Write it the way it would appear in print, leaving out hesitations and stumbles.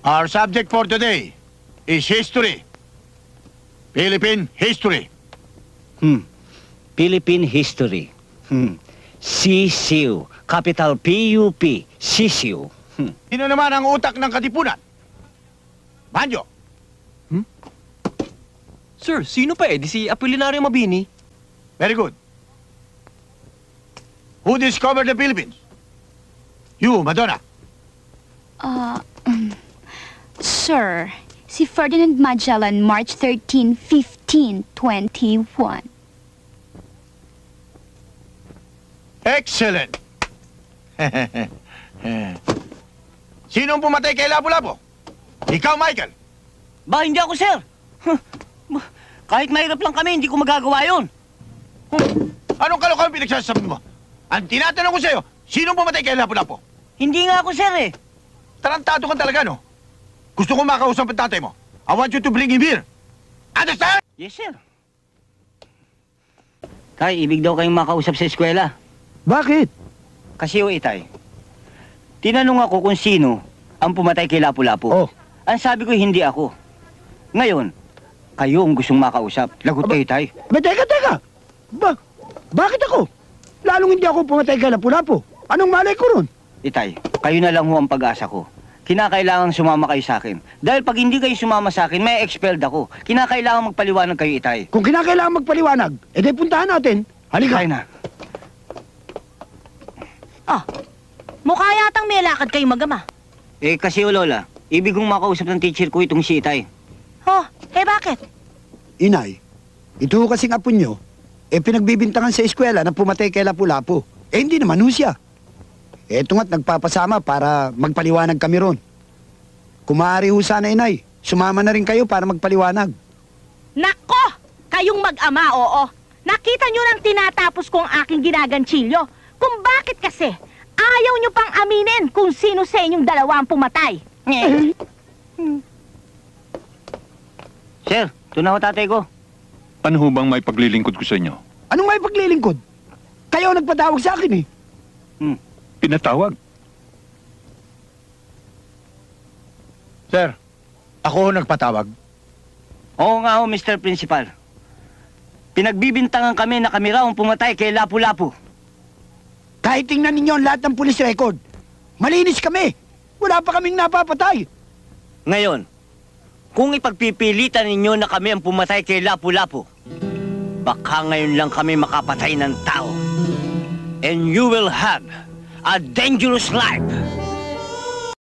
Our subject for today is history. Philippine history. Philippine history. Sisiw. Capital P-U-P. Sisiw. Sino naman ang utak ng katipunan? Banjo. Sir, sino pa di si Apolinario Mabini? Very good. Who discovered the Philippines? You, Madonna. Sir, si Ferdinand Magellan, March 13, 1521. Excellent. Sinong pumatay kay Lapu-Lapu? Ikaw, Michael. Ba, hindi ako, sir. Kahit mahirap lang kami, hindi ko magagawa yun. Anong kalokohan pinagsasabi mo? Ang tinatanong ko sa'yo, sinong pumatay kay Lapu-Lapu? Hindi nga ako, sir, eh. Tarantado ka talaga, no? Gusto ko makausap ang tatay mo. I want you to bring him here. Understand? Yes, sir. Tay, ibig daw kayong makausap sa eskwela. Bakit? Kasi o itay, tinanong ako kung sino ang pumatay kay Lapu-Lapu. Oh. Ang sabi ko, hindi ako. Ngayon, kayo ang gustong makausap. Lagot kayo, tay. Teka! Bakit ako? Lalong hindi ako pumatay kay Lapu-Lapu. Anong malay ko ron? Itay, kayo na lang ho ang pag-asa ko. Kinakailangan sumama kayo sa akin. Dahil pag hindi kayo sumama sa akin, may expelled ako. Kinakailangan magpaliwanag kayo, itay. Kung kinakailangan magpaliwanag, edi puntahan natin. Halika. Kaya na. Mukha yatang may lakad kayo mag-ama. Eh, kasi o Lola, ibig kong makausap ng teacher ko itong si itay. Bakit? Inay, ito kasing apo nyo, pinagbibintangan sa eskwela na pumatay kay Lapu-Lapu. Hindi naman ho siya. Eto nga't nagpapasama para magpaliwanag kami ron. Kung maaari ho sana, Inay, sumama na rin kayo para magpaliwanag. Nako! Kayong mag-ama, oo. Nakita nyo nang tinatapos kong aking ginaganchilyo. Kung bakit kasi, ayaw nyo pang aminin kung sino sa inyong dalawa ang pumatay. Sir, ito na ho tatay ko. Ano ho bang may paglilingkod ko sa inyo? Anong may paglilingkod? Kayo ang nagpatawag sa akin eh. Pinatawag? Sir, ako nagpatawag. Oo nga ho, Mr. Principal. Pinagbibintangan kami na kami raw ang pumatay kay Lapu-Lapu. Kahit tingnan ninyo ang lahat ng police record, malinis kami. Wala pa kaming napapatay. Ngayon, kung ipagpipilitan ninyo na kami ang pumatay kay Lapu-Lapu, baka ngayon lang kami makapatay ng tao. And you will have a dangerous life.